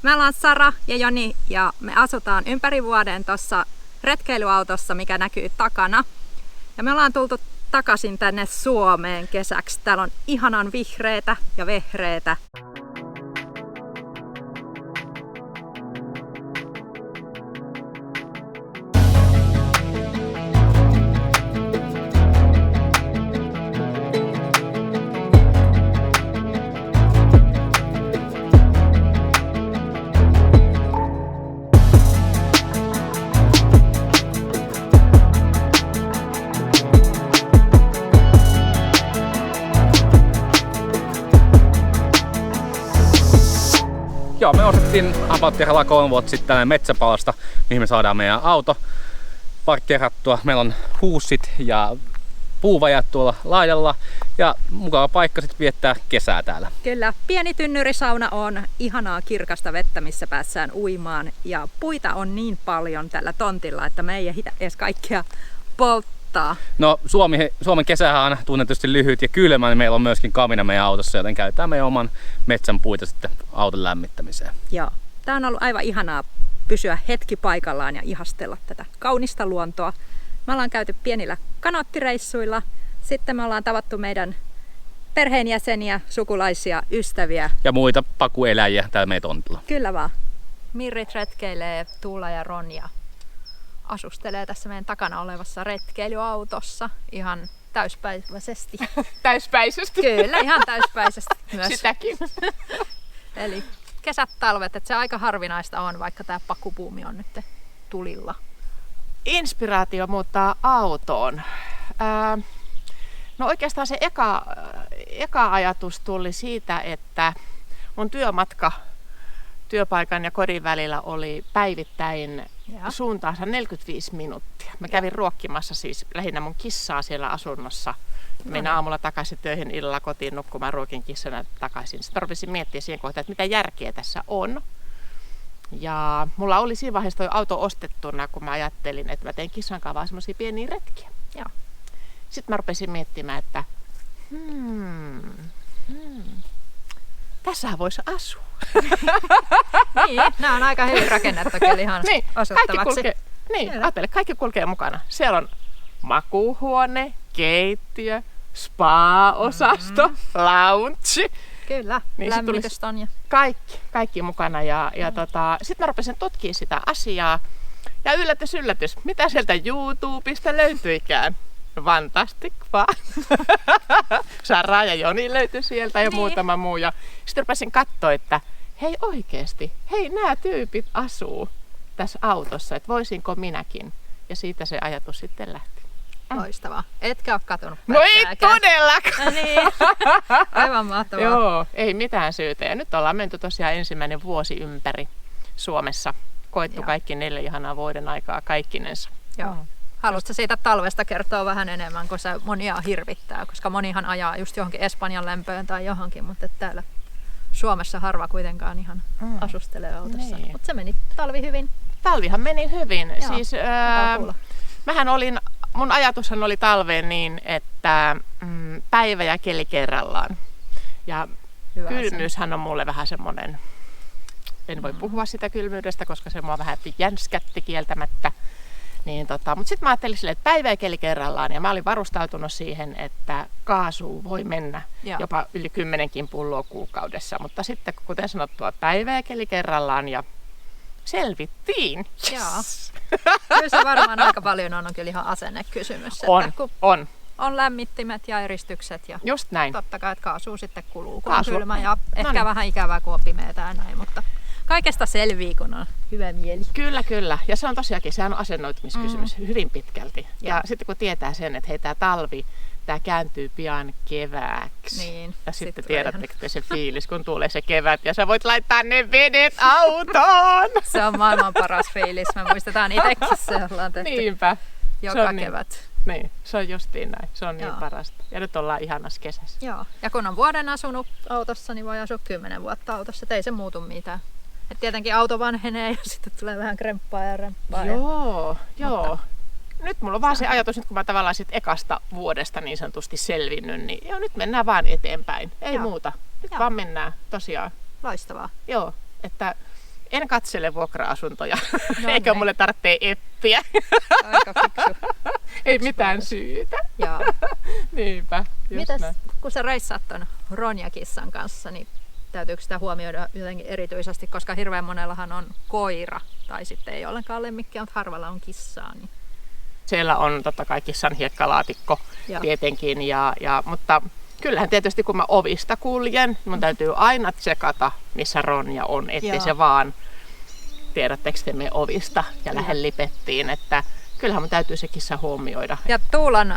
Me ollaan Sara ja Joni ja me asutaan ympäri vuoden tuossa retkeilyautossa, mikä näkyy takana. Ja me ollaan tultu takaisin tänne Suomeen kesäksi. Täällä on ihanan vihreätä ja vehreätä. Joo, me ostettiin parkkeeralla 3 vuotta sitten tänne metsäpalasta, mihin me saadaan meidän auto parkkeerattua. Meillä on huussit ja puuvajat tuolla laidalla ja mukava paikka sitten viettää kesää täällä. Kyllä, pieni tynnyrisauna on, ihanaa kirkasta vettä, missä päässään uimaan ja puita on niin paljon tällä tontilla, että me ei ehditä edes kaikkea polttaa. No Suomen kesähän on tunnetusti lyhyt ja kylmä, niin meillä on myöskin kamina meidän autossa, joten käytetään meidän oman metsän puita sitten auton lämmittämiseen. Joo, tää on ollut aivan ihanaa pysyä hetki paikallaan ja ihastella tätä kaunista luontoa. Me ollaan käyty pienillä kanoottireissuilla, sitten me ollaan tavattu meidän perheenjäseniä, sukulaisia, ystäviä. Ja muita pakueläjiä täällä meidän tontilla. Kyllä vaan. Mirrit retkeilee, Tuula ja Ronja asustelee tässä meidän takana olevassa retkeilyautossa ihan täyspäiväisesti. Täyspäisesti? Kyllä, ihan täyspäisesti myös. Sitäkin. Eli kesät, talvet, että se aika harvinaista on, vaikka tämä pakubuumi on nyt tulilla. Inspiraatio muuttaa autoon. No oikeastaan se eka ajatus tuli siitä, että mun työmatka työpaikan ja kodin välillä oli päivittäin suuntaansa 45 minuuttia. Mä kävin ruokkimassa siis lähinnä mun kissaa siellä asunnossa. Menin aamulla takaisin töihin, illalla kotiin nukkumaan, ruokin kissana takaisin. Sitten rupesin miettimään siihen kohtaan, että mitä järkeä tässä on. Ja mulla oli siinä vaiheessa toi auto ostettuna, kun mä ajattelin, että mä teen kissan kanssa vaan semmosia pieniä retkiä. Joo. Sitten mä rupesin miettimään, että tässähän voisi asua. Niin, nämä on aika hyvin rakennettu kyllä ihan osoittavaksi. Kaikki kulkee mukana. Siellä on makuuhuone, keittiö, spa-osasto, lounge. Kyllä, niin lämmitystä on. Kaikki mukana. Sitten mä rupesin tutkimaan sitä asiaa. Ja yllätys, mitä sieltä YouTubesta löytyikään? Fantastic vaan. Sara ja Joni löytyi sieltä ja muutama muu. Ja sitten rupesin katsoa, että hei oikeesti, nämä tyypit asuu tässä autossa, että voisinko minäkin. Ja siitä se ajatus sitten lähti. Loistavaa. Etkä ole katunut No ei todellakaan! Niin. Aivan mahtavaa. Joo, ei mitään syytä. Ja nyt ollaan menty tosiaan ensimmäinen vuosi ympäri Suomessa. Koettu kaikki 4 ihanaa vuoden aikaa kaikkinensa. Joo. Haluaisitko siitä talvesta kertoa vähän enemmän, kun se monia hirvittää, koska monihan ajaa just johonkin Espanjan lämpöön tai johonkin, mutta täällä Suomessa harva kuitenkaan ihan asustelee autossa. Niin. Mutta se meni talvi hyvin. Talvihan meni hyvin. Joo, siis, mun ajatushan oli talveen niin, että päivä ja keli kerrallaan. Ja hyvä kylmyyshän on mulle vähän semmoinen, en voi puhua sitä kylmyydestä, koska se mua vähän jänskätti kieltämättä. Niin mutta sitten mä ajattelin silleen, että päivä ja keli kerrallaan, ja mä olin varustautunut siihen, että kaasua voi mennä jopa yli 10 pulloa kuukaudessa. Mutta sitten kuten sanottua, päivä ja keli kerrallaan ja selvittiin. Yes. Kyllä se varmaan aika paljon on kyllä ihan asennekysymys. On lämmittimet ja eristykset ja just näin. Totta kai, että kaasua sitten kuluu, kun on kylmä ja ehkä vähän ikävää, kun on pimeätä ja näin, mutta kaikesta selvii, kun on hyvä mieli. Kyllä. Ja se on tosiaankin, sehän on asennoitumiskysymys hyvin pitkälti. Ja sitten kun tietää sen, että hei, tää talvi, tää kääntyy pian kevääksi. Niin, ja sitten tiedättekö se fiilis, kun tulee se kevät ja sä voit laittaa ne vedet autoon. Se on maailman paras fiilis. Me muistetaan itsekin se ollaan tehty. Niinpä. Joka kevät. Niin, se on justiin näin. Se on niin parasta. Ja nyt ollaan ihanassa kesässä. Joo. Ja kun on vuoden asunut autossa, niin voi asua 10 vuotta autossa. Ei se muutu mitään. Et tietenkin auto vanhenee ja sitten tulee vähän kremppaa ja remppaa. Joo. Nyt mulla on vaan se ajatus, kun mä tavallaan sit ekasta vuodesta niin sanotusti selvinnyt, niin nyt mennään vaan eteenpäin. Ei muuta. Nyt vaan mennään tosiaan. Loistavaa. Joo, että En katsele vuokra-asuntoja, No eikä niin. mulle tarvitse eppiä. Aika fiksu. Ei mitään syytä. Joo. Niinpä, just Mitäs, näin. kun sä reissaat ton Ronja-kissan kanssa, niin täytyykö sitä huomioida jotenkin erityisesti, koska hirveän monellahan on koira, tai sitten ei ollenkaan lemmikkiä, mutta harvalla on kissaa. Niin... Siellä on totta kai kissan hiekkalaatikko Joo. tietenkin, mutta kyllähän tietysti kun mä ovista kuljen, mun täytyy aina tsekata, missä Ronja on, ettei Joo. se vaan tiedättekö te mene ovista ja lähde lipettiin, että kyllähän mun täytyy se kissa huomioida. Ja Tuulan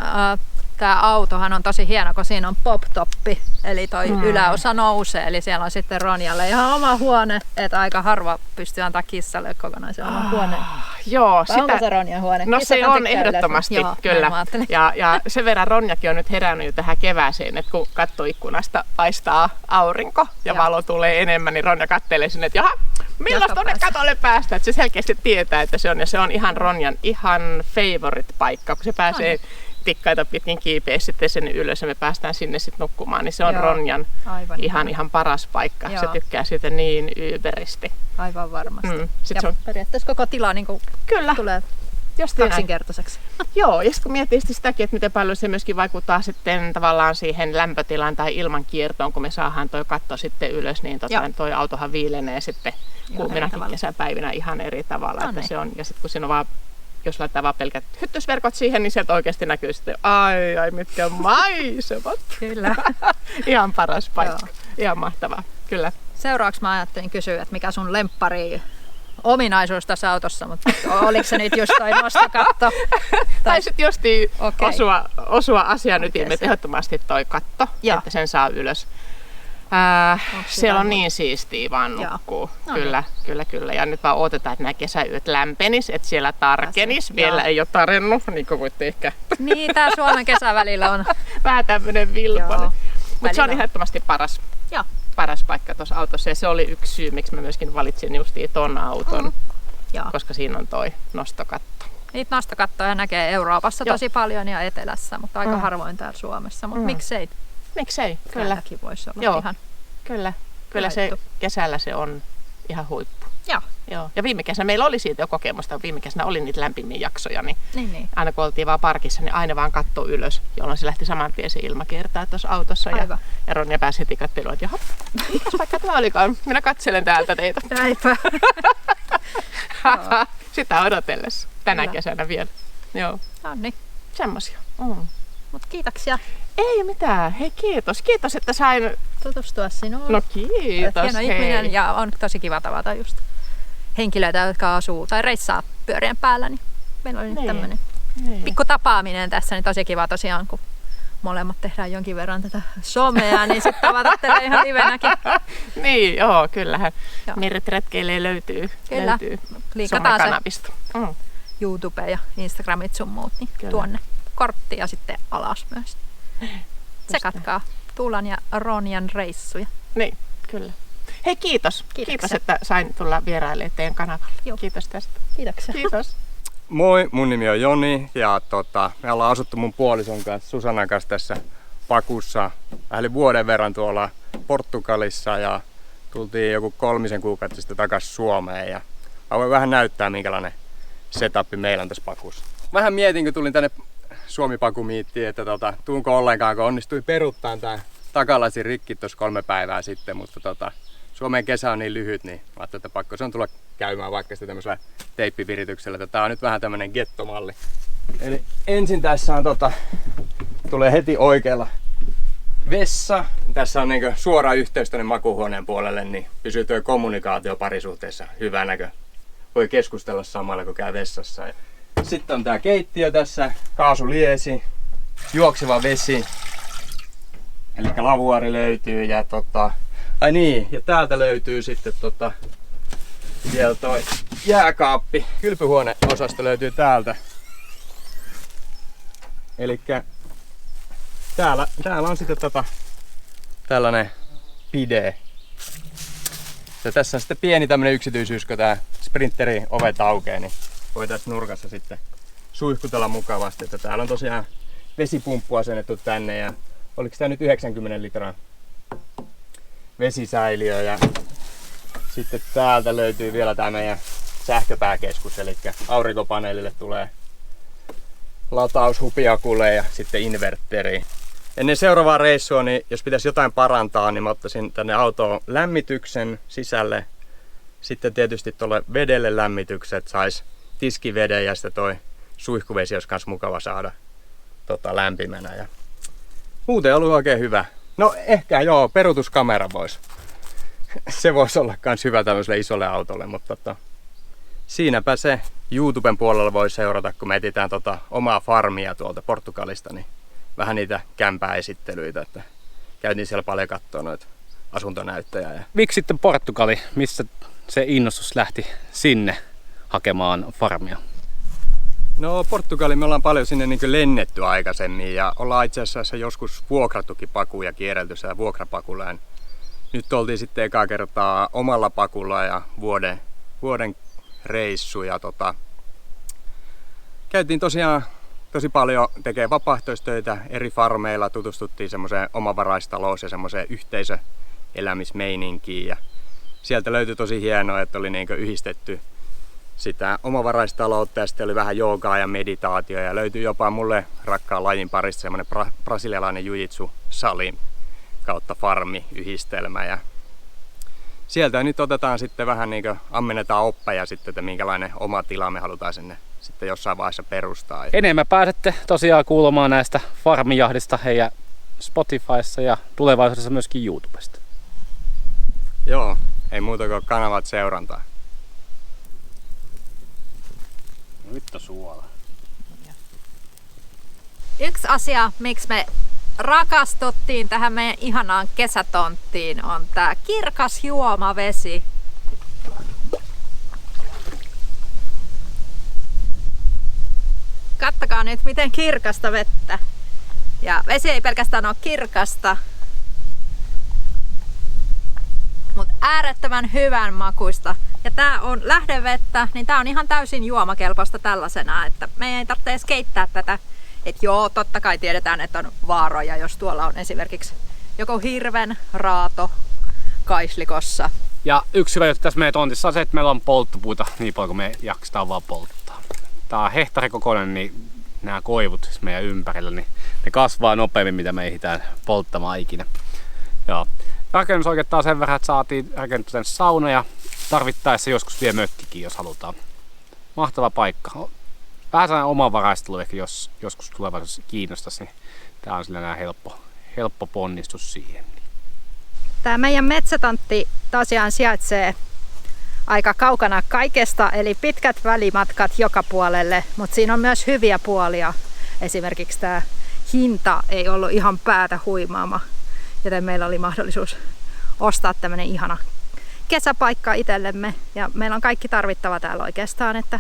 tämä autohan on tosi hieno, kun siinä on pop-toppi, eli toi yläosa nousee, eli siellä on sitten Ronjalle ihan oma huone, että aika harva pystyy antaa kissalle kokonaisen oman huoneen. Joo, Vai onko se Ronjan huone? No se Kissathan on tykkää ehdottomasti, yleensä. Joo, kyllä. näin mä ajattelin. Ja sen verran Ronjakin on nyt herännyt jo tähän kevääseen, että kun kattoikkunasta paistaa aurinko ja Joo. valo tulee enemmän, niin Ronja kattelee sinne, että jaha, milloin Joka tuonne päästä. katolle päästä. Että se selkeästi tietää, että se on, ja se on ihan Ronjan ihan favorite paikka, kun se pääsee tikkaita pitkin kiipeä sitten sen ylös ja me päästään sinne sitten nukkumaan, niin se on Joo. Ronjan Aivan ihan paras paikka. Joo. Se tykkää siitä niin yberisti. Aivan varmasti. Sit Ja se on, periaatteessa koko tila niin kuin kyllä, tulee just näin. kaksinkertaiseksi. Joo, ja sitten kun miettii sitäkin, että miten paljon se myöskin vaikuttaa sitten tavallaan siihen lämpötilaan tai ilmankiertoon, kun me saadaan toi katto sitten ylös, niin Joo. toi autohan viilenee sitten eri kuuminakin tavalla. kesäpäivinä ihan eri tavalla. No Että niin. se on, ja sitten kun siinä on vaan, jos laittaa vaan pelkät hyttysverkot siihen, niin sieltä oikeasti näkyy sitten, ai mitkä maisemat. Kyllä. Ihan paras paikka. Joo. Ihan mahtavaa, kyllä. Seuraavaksi mä ajattelin kysyä, että mikä sun lemppari ominaisuus tässä autossa, mutta oliko se nyt just toi nostokatto? Tai sitten justiin Okei. osua asian Okei, ytimeen, se- ehdottomasti toi katto, Joo. että sen saa ylös. Onks Siellä jotain on niin siistiä vaan Joo. nukkuu. No Kyllä. Ja nyt vaan odotetaan, että nämä kesäyöt lämpenis, että siellä tarkenis. Pääsee. Vielä Joo. ei ole tarennut, niin kuin voitte ehkä Niin, tää Suomen kesä välillä on. vähän tämmönen vilponen. Joo. Mutta se on Välillä. ehdottomasti Joo. paras paikka tuossa autossa. Ja se oli yksi syy, miksi mä myöskin valitsin justiin ton auton, Joo. koska siinä on toi nostokatto. Niitä nostokattoja näkee Euroopassa Joo. tosi paljon ja etelässä, mutta aika harvoin täällä Suomessa. Mutta miksei Miksei? Kyllä. täälläkin voisi olla Joo. ihan. Kyllä se Laittu. kesällä se on ihan huippu. Joo. Joo. Ja viime kesänä meillä oli siitä jo kokemusta, viime kesänä oli niitä lämpimiä jaksoja, niin Niin. aina kun oltiin vaan parkissa, niin aina vaan katto ylös, jolloin se lähti saman tien se ilmakiertää tuossa autossa. Aivan. Ja Ronja pääsi heti katteluun, että jaha, mikäs vaikka tämä olikaan, minä katselen täältä teitä. Näinpä. Sitä odotellessa tänä Kyllä. kesänä vielä. Joo, No niin. semmosia. Mut kiitoksia Ei mitään, hei kiitos. Kiitos, että sain. tutustua sinuun. No kiitos, Hieno hei. ihminen ja on tosi kiva tavata just henkilöitä, jotka asuu tai reissaa pyörien päällä. Niin meillä oli nyt Niin. tämmönen Niin. pikku tapaaminen tässä, niin tosi kiva tosiaan, kun molemmat tehdään jonkin verran tätä somea, niin sitten tavata teille ihan livenäkin. Niin, joo, kyllähän. Joo. Mirrit retkeilee löytyy. Kyllä. Löytyy Liikataan se somekanavista. YouTube ja Instagramit sun muut, niin Kyllä. tuonne kortti ja sitten alas myös. Tsekatkaa Tuulan ja Ronjan reissuja. Niin, kyllä. Hei kiitos. Kiitoksia. Kiitos, että sain tulla vierailemaan teidän kanavalla. Joo. Kiitos tästä. Kiitoksia. Kiitos. Moi, mun nimi on Joni ja me ollaan asuttu mun puolison kanssa, Susannan kanssa tässä Pakussa vähän yli vuoden verran tuolla Portugalissa ja tultiin joku 3 kuukautta sitten takaisin Suomeen ja mä voin vähän näyttää minkälainen setup meillä on tässä Pakussa. Vähän mietin kun tulin tänne Suomi-Paku-miittiin, että tuunko ollenkaan kun onnistui peruuttaa tää takalasin rikki tuossa 3 päivää sitten, mutta Suomen kesä on niin lyhyt, niin mä ajattelin, että pakko se on tulla käymään vaikka sitten tämmöisellä teippivirityksellä. Tää on nyt vähän tämmönen gettomalli. Eli ensin tässä on tulee heti oikealla vessa. Tässä on niinku suora yhteys tonne makuuhuoneen puolelle, niin pysyy tuo kommunikaatio parisuhteessa hyvänä, kun voi keskustella samalla kun käy vessassa. Sitten on tää keittiö tässä, kaasuliesi, juokseva vesi. Eli lavuaari löytyy ja ai niin, ja täältä löytyy sitten vielä toi jääkaappi. Kylpyhuoneosasto löytyy täältä. Elikkä täällä on sitten tällainen pide. Ja tässä on sitten pieni tämmönen yksityisyys, kun tää sprinteri ovet aukeaa, niin voi tässä nurkassa sitten suihkutella mukavasti. Että täällä on tosiaan vesipumppu asennettu tänne ja oliko tää nyt 90 litran vesisäiliö ja Sitten täältä löytyy vielä tää meidän sähköpääkeskus, eli aurinkopaneelille tulee lataus hupiakulle ja sitten inverteri. Ennen seuraavaa reissua, niin jos pitäisi jotain parantaa, niin mä ottaisin tänne autoon lämmityksen sisälle. Sitten tietysti tuolle vedelle lämmitykset, sais tiskiveden ja sitten toi suihkuvesi olisi kans mukava saada lämpimänä. Ja muuten on ollut oikein hyvä. No ehkä joo, peruutuskamera voisi. Se voisi olla kans hyvä tämmöiselle isolle autolle, mutta siinäpä se. YouTuben puolella voi seurata, kun me etsitään omaa farmia tuolta Portugalista, niin vähän niitä kämpääesittelyitä, että käytiin siellä paljon katsoa noita asuntonäyttöjä. Ja Miksi sitten Portugali? Missä se innostus lähti sinne hakemaan farmia? No Portugali me ollaan paljon sinne niin lennetty aikaisemmin ja ollaan itse asiassa joskus vuokrattukin pakuja kierrelty siellä vuokrapakulla. Ja nyt oltiin sitten ekaa kertaa omalla pakulla ja vuoden reissu ja käytiin tosiaan tosi paljon tekee vapaaehtoistöitä eri farmeilla, tutustuttiin semmoiseen omavaraistaloon ja semmoiseen yhteisöelämismeininkiin ja sieltä löytyi tosi hienoa, että oli niin yhdistetty sitä omavaraistaloutta ja sitten oli vähän joogaa ja meditaatio ja löytyi jopa mulle rakkaan lajin parista semmoinen brasilialainen jiu-jitsu-sali kautta farmi-yhdistelmä ja sieltä nyt otetaan sitten vähän niin kuin ammennetaan oppeja sitten, että minkälainen oma tila me halutaan sinne sitten jossain vaiheessa perustaa. Enemmän pääsette tosiaan kuulemaan näistä farmijahdista heidän Spotifyssa ja tulevaisuudessa myöskin YouTubesta. Joo, ei muuta kuin kanavat seurantaa. Nyt on suola. Yksi asia, miksi me rakastuttiin tähän meidän ihanaan kesätonttiin, on tää kirkas juomavesi. Kattokaa nyt, miten kirkasta vettä. Ja vesi ei pelkästään ole kirkasta, mutta äärettömän hyvän makuista. Ja tää on lähdevettä, niin tää on ihan täysin juomakelpoista tällaisena, että meidän ei tarvitse edes keittää tätä. Et joo, totta kai tiedetään, että on vaaroja, jos tuolla on esimerkiksi joku hirven raato kaislikossa. Ja yksi rajoite tässä meidän tontissa on se, että meillä on polttopuita niin paljon kuin me jaksetaan vaan polttaa. Tää on hehtaarikokoinen, niin nämä koivut meidän ympärillä, niin ne kasvaa nopeammin, mitä me ehditään polttamaan ikinä. Joo. Rakennus oikeastaan sen verran, että saatiin rakennettu tänne sauna ja tarvittaessa joskus vie mökkikin, jos halutaan. Mahtava paikka. Vähän sellainen omavaraistelu ehkä, jos joskus tulevaisuudessa kiinnostaisi, niin tää on sillä helppo ponnistus siihen. Tää meidän metsätontti tosiaan sijaitsee aika kaukana kaikesta, eli pitkät välimatkat joka puolelle, mutta siinä on myös hyviä puolia. Esimerkiksi tämä hinta ei ollut ihan päätä huimaama, joten meillä oli mahdollisuus ostaa tämmöinen ihana kesäpaikka itsellemme. Ja meillä on kaikki tarvittava täällä oikeastaan, että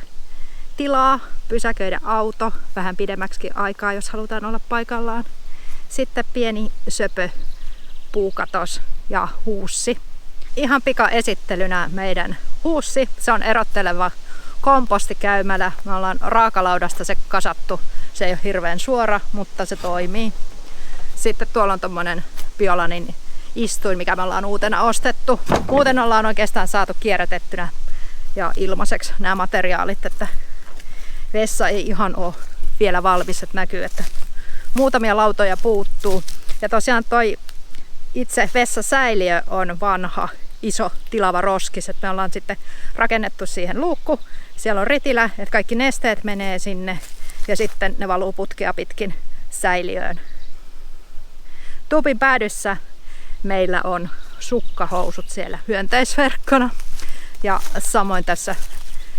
tilaa, pysäköidä auto vähän pidemmäksi aikaa, jos halutaan olla paikallaan. Sitten pieni söpö, puukatos ja huussi. Ihan pika esittelynä meidän huussi. Se on erotteleva kompostikäymälä. Me ollaan raakalaudasta se kasattu. Se ei ole hirveän suora, mutta se toimii. Sitten tuolla on tommonen Biolanin istuin, mikä me ollaan uutena ostettu. Muuten ollaan oikeastaan saatu kierrätettynä ja ilmaiseksi nämä materiaalit, että vessa ei ihan ole vielä valmis, että näkyy, että muutamia lautoja puuttuu. Ja tosiaan toi itse vessasäiliö on vanha, iso tilava roskis, että me ollaan sitten rakennettu siihen luukku. Siellä on ritilä, että kaikki nesteet menee sinne ja sitten ne valuu putkea pitkin säiliöön. Tuupin päädyssä meillä on sukkahousut siellä hyönteisverkkona ja samoin tässä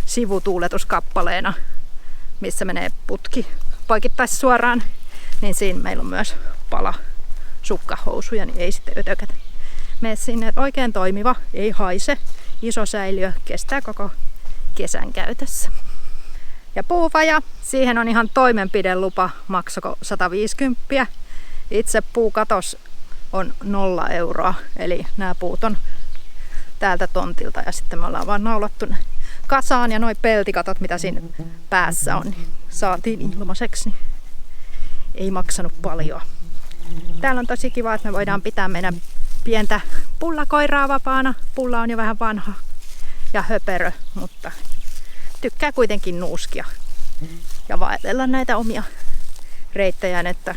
sivutuuletuskappaleena, missä menee putki poikittais suoraan, niin siinä meillä on myös pala sukkahousuja, niin ei sitten ötökätä. Mene sinne, oikein toimiva, ei haise, iso säiliö, kestää koko kesän käytössä. Ja puuvaja, siihen on ihan toimenpidelupa, maksako 150. Itse puukatos on 0 euroa, eli nämä puut on täältä tontilta ja sitten me ollaan vaan naulattu ne kasaan ja noi peltikatot, mitä siinä päässä on, niin saatiin ilmaiseksi, niin ei maksanut paljon. Täällä on tosi kiva, että me voidaan pitää meidän pientä Pulla koiraa vapaana. Pulla on jo vähän vanha ja höperö, mutta tykkää kuitenkin nuuskia ja vaellella näitä omia reittejään, että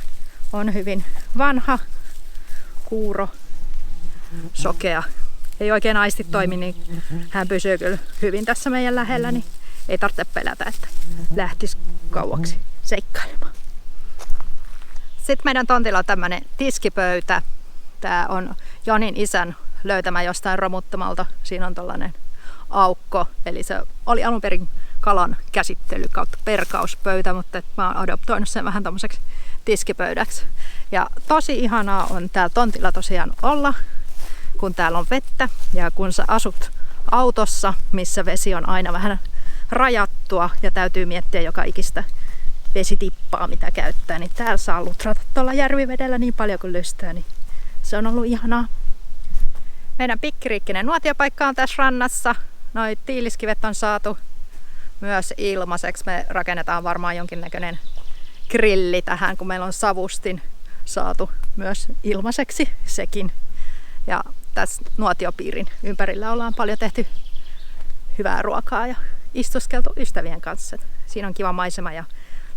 on hyvin vanha, kuuro, sokea. Ei oikein aistit toimi, niin hän pysyy kyllä hyvin tässä meidän lähellä, niin ei tarvitse pelätä, että lähtisi kauaksi seikkailemaan. Sitten meidän tontilla on tämmöinen tiskipöytä. Tää on Jonin isän löytämä jostain romuttomalta. Siinä on tollainen aukko, eli se oli alun perin kalan käsittely kautta perkauspöytä, mutta mä oon adoptoinut sen vähän tommoseksi tiskipöydäksi. Ja tosi ihanaa on täällä tontilla tosiaan olla, kun täällä on vettä ja kun sä asut autossa, missä vesi on aina vähän rajattua ja täytyy miettiä joka ikistä vesitippaa, mitä käyttää, niin täällä saa lutrata tuolla järvivedellä niin paljon kuin lystää, niin se on ollut ihanaa. Meidän pikkiriikkinen nuotiopaikka on tässä rannassa. Noi tiiliskivet on saatu myös ilmaiseksi. Me rakennetaan varmaan jonkinnäköinen grilli tähän, kun meillä on savustin saatu myös ilmaiseksi sekin. Ja tässä nuotiopiirin ympärillä ollaan paljon tehty hyvää ruokaa ja istuskeltu ystävien kanssa. Siinä on kiva maisema ja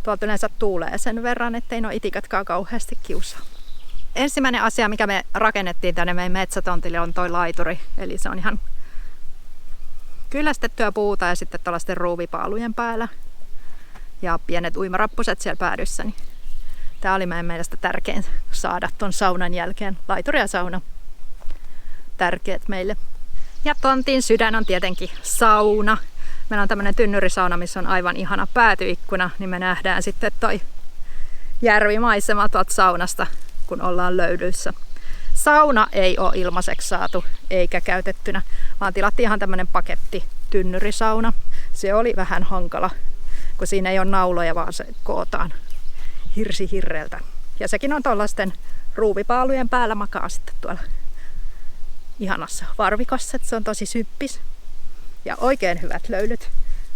tuolta yleensä tuulee sen verran, ettei nuo itikätkaan kauheasti kiusaa. Ensimmäinen asia, mikä me rakennettiin tänne meidän metsätontille, on toi laituri. Eli se on ihan kyllästettyä puuta ja sitten tuollaisten ruuvipaalujen päällä. Ja pienet uimarappuset siellä päädyssä. Niin tää oli meidän mielestä tärkein saada ton saunan jälkeen. Laituri ja sauna. Tärkeät meille. Ja tontin sydän on tietenkin sauna. Meillä on tämmönen tynnyrisauna, missä on aivan ihana päätyikkuna, niin me nähdään sitten toi järvimaisema tuolta saunasta, kun ollaan löydyissä. Sauna ei ole ilmaiseksi saatu eikä käytettynä, vaan tilattiin ihan tämmönen paketti tynnyrisauna. Se oli vähän hankala, kun siinä ei ole nauloja, vaan se kootaan hirsihirreltä. Ja sekin on tuollaisten ruuvipaalujen päällä, makaa sitten tuolla ihanassa varvikossa, että se on tosi syppis. Ja oikein hyvät löylyt,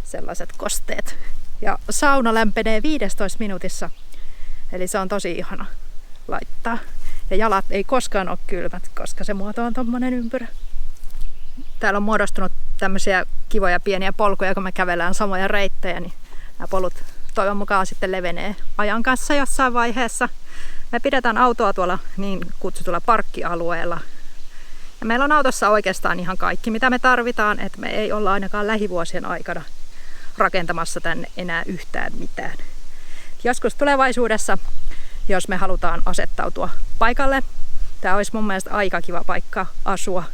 sellaiset kosteet. Ja sauna lämpenee 15 minuutissa, eli se on tosi ihana laittaa. Ja jalat ei koskaan ole kylmät, koska se muoto on tommonen ympyrä. Täällä on muodostunut tämmöisiä kivoja pieniä polkuja, kun me kävellään samoja reittejä, niin nämä polut toivon mukaan sitten levenee ajan kanssa jossain vaiheessa. Me pidetään autoa tuolla niin kutsutulla parkkialueella. Ja meillä on autossa oikeastaan ihan kaikki, mitä me tarvitaan, että me ei olla ainakaan lähivuosien aikana rakentamassa tänne enää yhtään mitään. Joskus tulevaisuudessa, jos me halutaan asettautua paikalle, tämä olisi mun mielestä aika kiva paikka asua,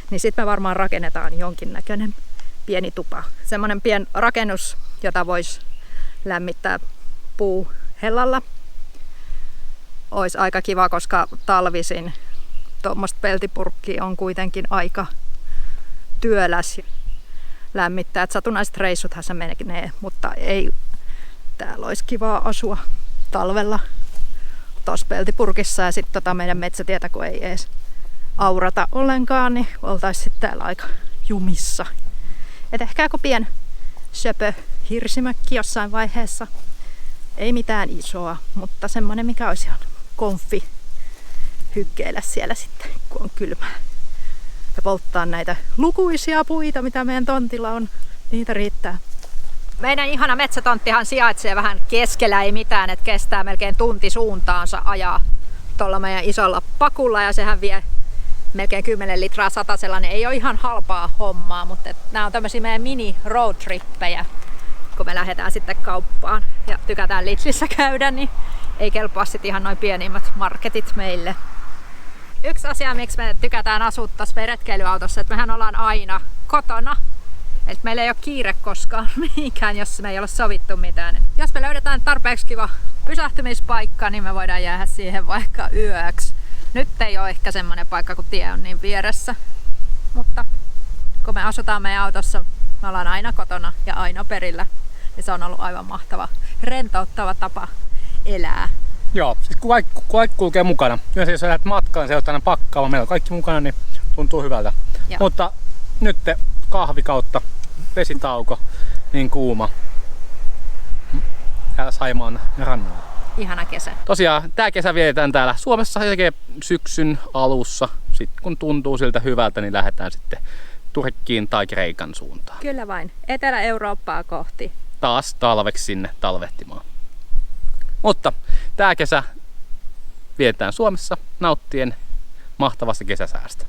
niin sitten me varmaan rakennetaan jonkinnäköinen pieni tupa. Semmoinen pieni rakennus, jota voisi lämmittää puuhellalla, olisi aika kiva, koska talvisin tuommoista peltipurkkia on kuitenkin aika työläs lämmittää. Et satunnaiset reissuthan se menee, mutta ei täällä olisi kivaa asua talvella tuossa peltipurkissa. Ja sitten meidän metsätietä, kun ei edes aurata ollenkaan, niin oltaisiin sitten täällä aika jumissa. Et ehkä joku pien söpö hirsimökki jossain vaiheessa. Ei mitään isoa, mutta semmonen mikä olisi ihan konfi hykkeillä siellä sitten, kun on kylmää. Ja polttaa näitä lukuisia puita, mitä meidän tontilla on. Niitä riittää. Meidän ihana metsätonttihan sijaitsee vähän keskellä, ei mitään, että kestää melkein tunti suuntaansa ajaa tuolla meidän isolla pakulla ja sehän vie melkein 10 litraa satasella. Ei ole ihan halpaa hommaa, mutta nämä on tämmöisiä meidän mini roadtrippejä, kun me lähdetään sitten kauppaan ja tykätään Lidlissä käydä, niin ei kelpaa sitten ihan noin pienimmät marketit meille. Yksi asia, miksi me tykätään asua tässä retkeilyautossa, että mehän ollaan aina kotona. Että meillä ei ole kiire koskaan mihinkään, jos me ei ole sovittu mitään. Jos me löydetään tarpeeksi kiva pysähtymispaikka, niin me voidaan jäädä siihen vaikka yöksi. Nyt ei ole ehkä semmoinen paikka, kun tie on niin vieressä. Mutta kun me asutaan meidän autossa, me ollaan aina kotona ja aina perillä. Ja se on ollut aivan mahtava, rentouttava tapa elää. Joo, siis kun kaikki kulkee mukana. Yleensä jos lähdet matkaan, se on aina pakkaava. Meillä on kaikki mukana, niin tuntuu hyvältä. Joo. Mutta nyt kahvi kautta vesitauko, niin kuuma. Täällä Saimaan rannalla. Ihana kesä. Tosiaan, tää kesä vietetään täällä Suomessa jälkeen syksyn alussa. sitten kun tuntuu siltä hyvältä, niin lähdetään sitten Turkkiin tai Kreikan suuntaan. Kyllä vain. Etelä-Eurooppaa kohti. Taas talveksi sinne talvehtimaan. Mutta tää kesä vietetään Suomessa nauttien mahtavasta kesäsäästä.